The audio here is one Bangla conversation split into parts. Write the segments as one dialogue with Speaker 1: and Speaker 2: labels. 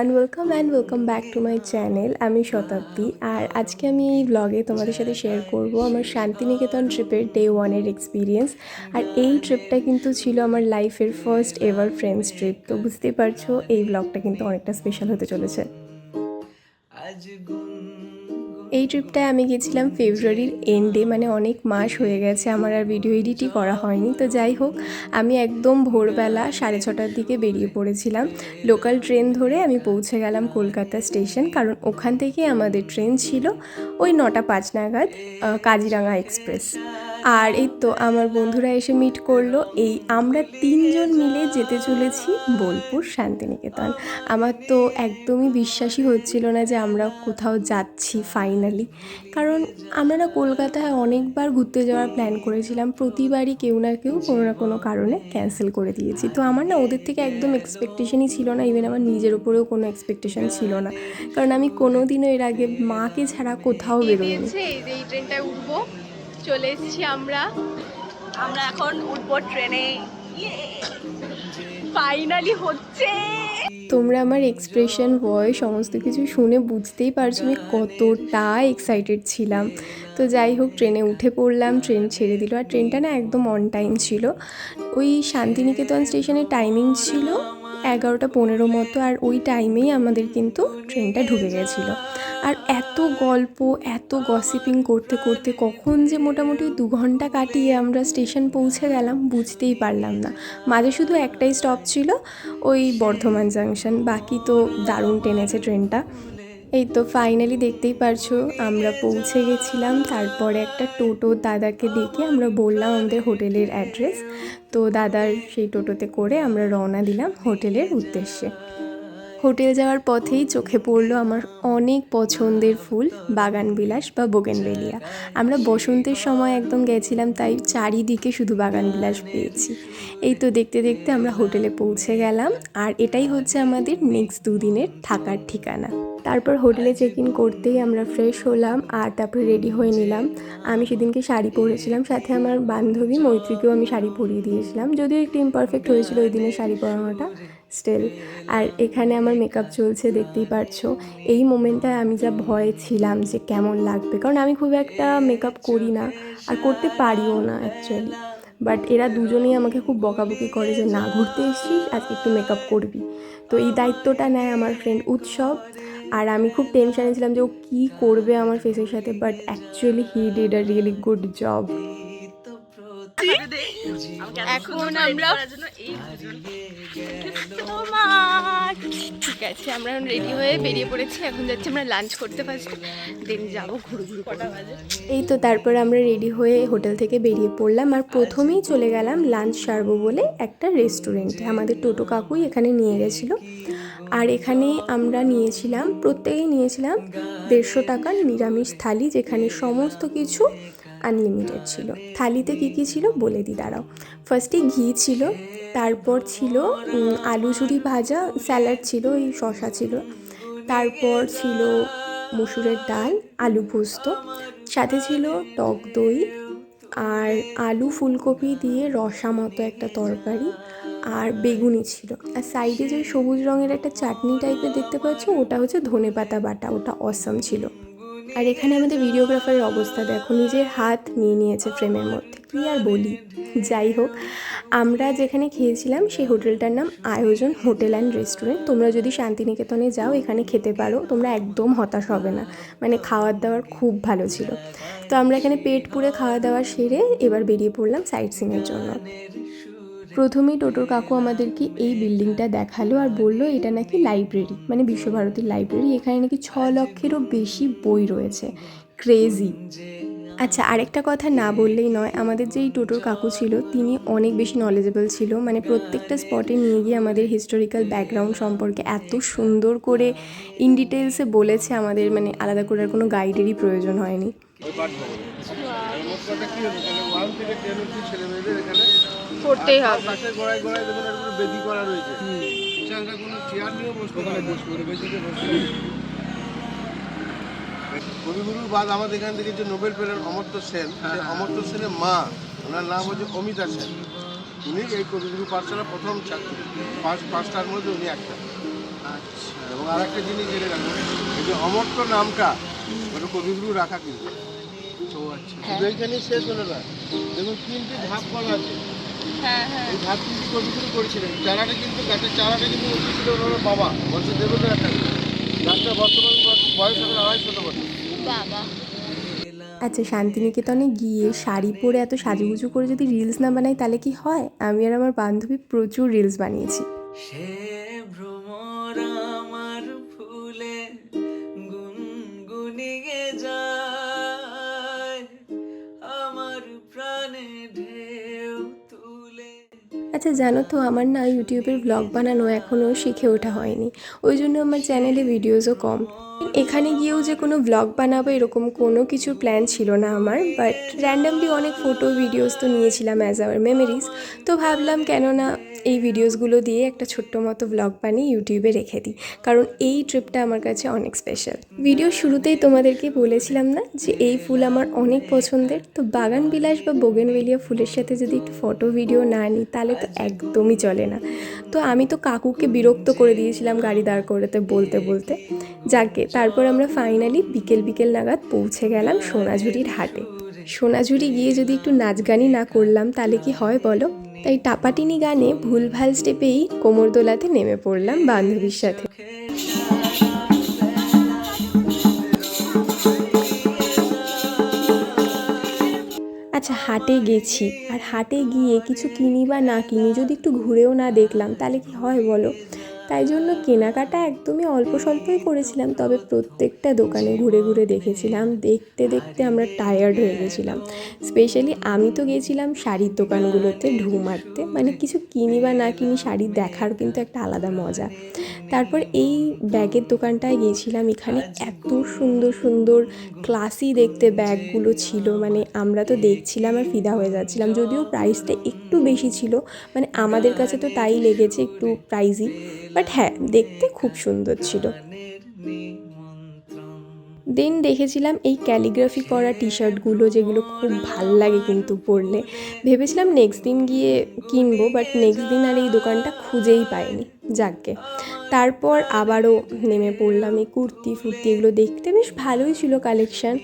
Speaker 1: Everyone, welcome back to my channel. আমি শতাব্দী, আর আজকে আমি এই ব্লগে তোমাদের সাথে শেয়ার করব আমার শান্তিনিকেতন ট্রিপের ডে 1-এর এক্সপিরিয়েন্স। আর এই ট্রিপটা কিন্তু ছিল আমার লাইফের ফার্স্ট এভার ফ্রেন্ডস ট্রিপ। তো বুঝতেই পারছো এই ব্লগটা কিন্তু অনেকটা স্পেশাল হতে চলেছে। এই ট্রিপটায় আমি গেছিলাম ফেব্রুয়ারির এন্ডে, মানে অনেক মাস হয়ে গেছে আমার আর ভিডিও এডিটই করা হয়নি। তো যাই হোক, আমি একদম ভোরবেলা 6:30টার দিকে বেরিয়ে পড়েছিলাম। লোকাল ট্রেন ধরে আমি পৌঁছে গেলাম কলকাতা স্টেশন, কারণ ওখান থেকে আমাদের ট্রেন ছিল ওই 9:05 নাগাদ, কাজিরাঙা এক্সপ্রেস। আর এই তো আমার বন্ধুরা এসে মিট করলো। আমরা 3জন মিলে যেতে চলেছি বোলপুর শান্তিনিকেতন। আমার তো একদমই বিশ্বাসই হচ্ছিল না যে আমরা কোথাও যাচ্ছি ফাইনালি। কারণ আমরা না কলকাতায় অনেকবার ঘুরতে যাওয়ার প্ল্যান করেছিলাম, প্রতিবারই কেউ না কেউ কোনো না কোনো কারণে ক্যান্সেল করে দিয়েছি। তো আমার না ওদের থেকে একদম এক্সপেকটেশনই ছিল না, ইভেন আমার নিজের ওপরেও কোনো এক্সপেকটেশন ছিল না, কারণ আমি কোনোদিনও এর আগে মাকে ছাড়া কোথাও বেরোইনি।
Speaker 2: এই ট্রেনটায় উঠবো, চলে এসেছি আমরা এখন উঠবো ট্রেনে। ফাইনালি হচ্ছে।
Speaker 1: তোমরা আমার এক্সপ্রেশন, ভয়েস সমস্ত কিছু শুনে বুঝতেই পারছো আমি কতটা এক্সাইটেড ছিলাম। তো যাই হোক, ট্রেনে উঠে পড়লাম, ট্রেন ছেড়ে দিল। আর ট্রেনটা না একদম অন টাইম ছিল। ওই শান্তিনিকেতন স্টেশনের টাইমিং ছিল 11:15 মতো, আর ওই টাইমেই আমাদের কিন্তু ট্রেনটা ঢুকে গেছিলো। আর এত গল্প, এত গসিপিং করতে করতে কখন যে মোটামুটি 2 ঘন্টা কাটিয়ে আমরা স্টেশন পৌঁছে গেলাম বুঝতেই পারলাম না। মাঝে শুধু একটাই স্টপ ছিল, ওই বর্ধমান জাংশন। বাকি তো দারুণ টেনেছে ট্রেনটা। এই তো ফাইনালি দেখতেই পারছো আমরা পৌঁছে গেছিলাম। তারপরে একটা টোটো দাদাকে ডেকে আমরা বললাম আমাদের হোটেলের অ্যাড্রেস। তো দাদার সেই টোটোতে করে আমরা রওনা দিলাম হোটেলের উদ্দেশ্যে। হোটেল যাওয়ার পথেই চোখে পড়লো আমার অনেক পছন্দের ফুল বাগানবিলাস বা বোগেনভেলিয়া। আমরা বসন্তের সময় একদম গেছিলাম, তাই চারিদিকে শুধু বাগানবিলাস পেয়েছি। এই তো দেখতে দেখতে আমরা হোটেলে পৌঁছে গেলাম, আর এটাই হচ্ছে আমাদের নেক্সট 2 দিনের থাকার ঠিকানা। তারপর হোটেলে চেক ইন করতেই আমরা ফ্রেশ হলাম, আর তারপরে রেডি হয়ে নিলাম। আমি সেদিনকে শাড়ি পরেছিলাম, সাথে আমার বান্ধবী মৈত্রীকেও আমি শাড়ি পরিয়ে দিয়েছিলাম, যদিও একটু ইমপারফেক্ট হয়েছিল ওই দিনের শাড়ি পরানোটা, স্টিল। আর এখানে আমার মেকআপ চলছে, দেখতেই পারছো। এই মোমেন্টটায় আমি যা ভয়ে ছিলাম যে কেমন লাগবে, কারণ আমি খুব একটা মেকআপ করি না আর করতে পারিও না অ্যাকচুয়ালি। বাট এরা দুজনেই আমাকে খুব বকাবকি করে যে না, ঘুরতে এসেছিস, আজকে একটু মেকআপ করবি। তো এই দায়িত্বটা নেয় আমার ফ্রেন্ড উৎসব। আর আমি খুব টেনশানে ছিলাম যে ও কী করবে আমার ফেসের সাথে, but actually he did a really good job.
Speaker 2: এখন আমরা ঠিক আছে, আমরা রেডি হয়ে বেরিয়ে পড়েছি। এখন যাচ্ছি আমরা লাঞ্চ করতে, ফার্স্ট দেন যাবো ঘুরু ঘুরু। কটা বাজে?
Speaker 1: এই তো তারপরে আমরা রেডি হয়ে হোটেল থেকে বেরিয়ে পড়লাম, আর প্রথমেই চলে গেলাম লাঞ্চ সারবো বলে একটা রেস্টুরেন্টে। আমাদের টোটো কাকুই এখানে নিয়ে গেছিলো। আর এখানে আমরা প্রত্যেকেই নিয়েছিলাম 150 টাকার নিরামিষ থালি, যেখানে সমস্ত কিছু আনলিমিটেড ছিল। থালিতে কী কী ছিল বলে দিই, দাঁড়াও। ফার্স্টে ঘি ছিল, তারপর ছিল আলু ঝুরি ভাজা, স্যালাড ছিল, এই শসা ছিল, তারপর ছিল মসুরের ডাল, আলু পোস্ত, সাথে ছিল টক দই, আর আলু ফুলকপি দিয়ে রসা মতো একটা তরকারি, আর বেগুনি ছিল। আর সাইডে যে সবুজ রঙের একটা চাটনি টাইপের দেখতে পাচ্ছ, ওটা হচ্ছে ধনেপাতা বাটা, ওটা অসাম ছিল। আর এখানে আমাদের ভিডিওগ্রাফারের অবস্থা দেখো, নিজের হাত নিয়ে নিয়েছে ফ্রেমের মধ্যে, কী আর বলি। যাই হোক, আমরা যেখানে খেয়েছিলাম সেই হোটেলটার নাম আয়োজন হোটেল অ্যান্ড রেস্টুরেন্ট। তোমরা যদি শান্তিনিকেতনে যাও এখানে খেতে পারো, তোমরা একদম হতাশ হবে না, মানে খাওয়ার দাওয়ার খুব ভালো ছিল। তো আমরা এখানে পেট পুরে খাওয়া দাওয়া সেরে এবার বেরিয়ে পড়লাম সাইট সিনের জন্য। প্রথমেই টোটোর কাকু আমাদেরকে এই বিল্ডিংটা দেখালো আর বললো এটা নাকি লাইব্রেরি, মানে বিশ্বভারতীর লাইব্রেরি। এখানে নাকি 6 লক্ষেরও বেশি বই রয়েছে, ক্রেজি। আচ্ছা, আরেকটা কথা না বললেই নয়, আমাদের যেই টোটোর কাকু ছিল তিনি অনেক বেশি নলেজেবল ছিল, মানে প্রত্যেকটা স্পটে নিয়ে গিয়ে আমাদের হিস্টোরিক্যাল ব্যাকগ্রাউন্ড সম্পর্কে এত সুন্দর করে ইন ডিটেলসে বলেছে আমাদের, মানে আলাদা করে আর কোনো গাইডেরই প্রয়োজন হয়নি।
Speaker 2: করতেই হবে।
Speaker 3: কবিগুরু বাদ আমাদের এখান থেকে যে নোবেল পেলেন অমর্ত্য সেন, অমর্ত্য সেনের মা, ওনার নাম হচ্ছে অমিতা সেন। উনি এই কবিগুরু পাঠশালার প্রথম ছাত্র, 5টার মধ্যে উনি একটা। এবং আরেকটা জিনিস জেনে রাখবো, এই যে অমর্ত্য নামটা ওটা কবিগুরু রাখা কিন্তু শুধু এইখানে শেষ হলো না, দেখুন 3টি ধাপ করা আছে। এই ধাপ কিন্তু কবিগুরু করেছিলেন। চারাটা কিন্তু গাছের চারাটা কিন্তু উঠিয়েছিল ওনার বাবা বলছে দেবেন্দ্রনাথ ঠাকুর। গাছটা বর্তমান বয়স হবে 250 বছর।
Speaker 2: বাবা,
Speaker 1: আচ্ছা, শান্তিনিকেতনে গিয়ে শাড়ি পরে এত সাজুগুজু করে যদি রিলস না বানাই তাহলে কি হয়? আমি আর আমার বান্ধবী প্রচুর রিলস বানিয়েছি।
Speaker 4: সে ভ্রমর আমার ফুলে গুনগুনিয়ে যায়, আমার প্রাণে ঢেউ তুলে।
Speaker 1: আচ্ছা, জানো তো আমার না ইউটিউবের ব্লগ বানানো এখনও শিখে ওঠা হয়নি, ওই জন্য আমার চ্যানেলে ভিডিওসও কম। এখানে গিয়েও যে কোনো ব্লগ বানাবো এরকম কোনো কিছুর প্ল্যান ছিল না আমার, বাট র্যান্ডামলি অনেক ফটো ভিডিওস তো নিয়েছিলাম অ্যাজ আওয়ার মেমোরিজ। তো ভাবলাম কেননা এই ভিডিওসগুলো দিয়ে একটা ছোট্ট মতো ব্লগ বানিয়ে ইউটিউবে রেখে দিই, কারণ এই ট্রিপটা আমার কাছে অনেক স্পেশাল। ভিডিও শুরুতেই তোমাদেরকে বলেছিলাম না যে এই ফুল আমার অনেক পছন্দের, তো বাগান বিলাস বা বোগেনভেলিয়া ফুলের সাথে যদি একটু ফটো ভিডিও না নিই তাহলে তো একদমই চলে না। তো আমি তো কাকুকে বিরক্ত করে দিয়েছিলাম গাড়ি দাঁড় করতে বলতে বলতে। যাকে তারপর আমরা ফাইনালি বিকেল নাগাদ পৌঁছে গেলাম সোনাঝুরির হাটে। সোনাঝুরি গিয়ে যদি একটু নাচ গানই না করলাম তাহলে কি হয় বলো? তাই টাপাটিনি গানে ভুলভাল স্টেপেই কোমর দোলাতে নেমে পড়লাম বান্ধবীর সাথে। আচ্ছা, হাটে গেছি, আর হাটে গিয়ে কিছু কিনি বা না কিনি যদি একটু ঘুরেও না দেখলাম তাহলে কি হয় বলো? তাই জন্য কেনাকাটা একদমই অল্প স্বল্পই করেছিলাম, তবে প্রত্যেকটা দোকানে ঘুরে ঘুরে দেখেছিলাম। দেখতে দেখতে আমরা টায়ার্ড হয়ে গেছিলাম। স্পেশালি আমি তো গেছিলাম শাড়ির দোকানগুলোতে ঢু মারতে, মানে কিছু কিনি বা না কিনি শাড়ি দেখার কিন্তু একটা আলাদা মজা। তারপর এই ব্যাগের দোকানটায় গিয়েছিলাম, এখানে এত সুন্দর সুন্দর ক্লাসি দেখতে ব্যাগগুলো ছিল, মানে আমরা তো দেখছিলাম আর ফিদা হয়ে যাচ্ছিলাম। যদিও প্রাইসটা একটু বেশি ছিল, মানে আমাদের কাছে তো তাই লেগেছে, একটু প্রাইসই, বাট হ্যাঁ দেখতে খুব সুন্দর ছিল। দেন দেখেছিলাম এই ক্যালিগ্রাফি করা টি শার্টগুলো, যেগুলো খুব ভাল লাগে কিন্তু পরলে। ভেবেছিলাম নেক্সট দিন গিয়ে কিনবো, বাট নেক্সট দিন আর এই দোকানটা খুঁজেই পাইনি। যাকগে, তারপর আবারও নেমে পড়লাম। এই কুর্তি ফুর্তি এগুলো দেখতে বেশ ভালোই ছিল কালেকশান।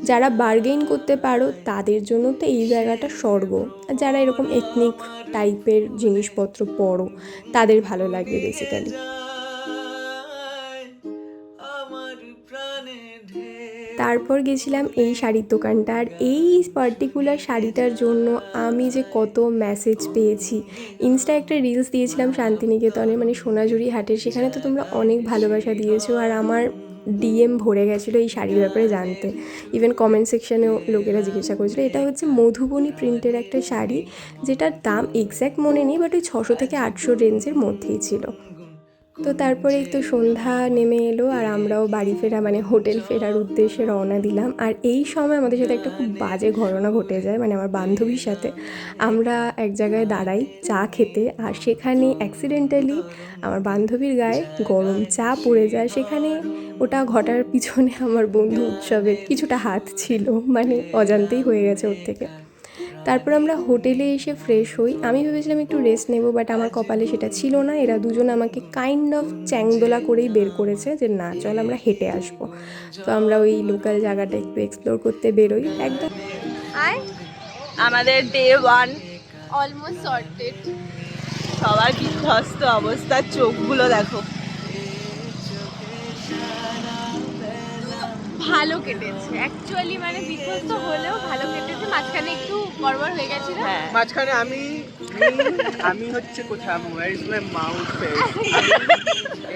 Speaker 1: যারা বার্গেইন করতে পারো তাদের জন্য তো এই জায়গাটা স্বর্গ। আর যারা এরকম এথনিক টাইপের জিনিসপত্র পরো তাদের ভালো লাগবে বেসিক্যালি। তারপর গেছিলাম এই শাড়ির দোকানটা, আর এই পার্টিকুলার শাড়িটার জন্য আমি যে কত মেসেজ পেয়েছি। ইনস্টায় একটা রিলস দিয়েছিলাম শান্তিনিকেতনে, মানে সোনাঝুরি হাটের, সেখানে তো তোমরা অনেক ভালোবাসা দিয়েছো, আর আমার ডিএম ভরে গেছিলো এই শাড়ির ব্যাপারে জানতে। ইভেন কমেন্ট সেকশানেও লোকেরা জিজ্ঞাসা করেছিলো। এটা হচ্ছে মধুবনী প্রিন্টের একটা শাড়ি, যেটার দাম এক্স্যাক্ট মনে নেই, বাট ওই 600 থেকে 800 রেঞ্জের মধ্যেই ছিল। তো তারপরেই তো সন্ধ্যা নেমে এলো, আর আমরাও বাড়ি ফেরা মানে হোটেল ফেরার উদ্দেশ্যে রওনা দিলাম। আর এই সময় আমাদের সাথে একটা খুব বাজে ঘটনা ঘটে যায়, মানে আমার বান্ধবীর সাথে। আমরা এক জায়গায় দাঁড়াই চা খেতে, আর সেখানে অ্যাক্সিডেন্টালি আমার বান্ধবীর গায়ে গরম চা পড়ে যায়। সেখানে ওটা ঘটার পিছনে আমার বন্ধু উৎসবের কিছুটা হাত ছিল, মানে অজান্তেই হয়ে গেছে ওর থেকে। তারপর আমরা হোটেলে এসে ফ্রেশ হই। আমি ভেবেছিলাম একটু রেস্ট নেব, বাট আমার কপালে সেটা ছিল না। এরা দুজন আমাকে কাইন্ড অফ চ্যাংদোলা করেই বের করেছে যে না চল আমরা হেঁটে আসবো। তো আমরা ওই লোকাল জায়গাটা একটু এক্সপ্লোর করতে বেরোই একদম।
Speaker 2: আমাদের ডে 1 অলমোস্ট সর্টেড। সবার বিধ্বস্ত অবস্থা, চোখগুলো দেখো। ভালো কেটেছে অ্যাকচুয়ালি, মানে বিধ্বস্ত হলেও ভালো কেটেছে। মাঝখানে একটু গড়বড় হয়ে গেছিল।
Speaker 5: মাঝখানে আমি হচ্ছে কোথায় where is my mouth face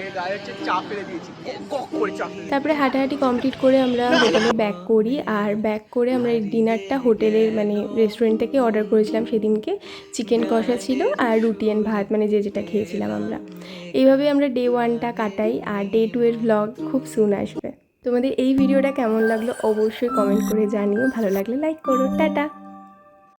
Speaker 5: এই গায়ে হচ্ছে চাপ ফেলে দিয়েছি, কক করে চাপ ফেলে।
Speaker 1: তারপরে হাঁটাহাঁটি কমপ্লিট করে আমরা হোটেলে ব্যাক করি, আর ব্যাক করে আমরা এই ডিনারটা হোটেলের মানে রেস্টুরেন্ট থেকে অর্ডার করেছিলাম সেদিনকে। চিকেন কষা ছিল আর রুটি অ্যান্ড ভাত, মানে যেটা খেয়েছিলাম আমরা। এইভাবেই আমরা ডে 1টা কাটাই, আর ডে 2 এর ভ্লগ খুব সুন আসবে। তোমাদের এই ভিডিওটা কেমন লাগলো অবশ্যই কমেন্ট করে জানিও, ভালো লাগলে লাইক করো। টাটা।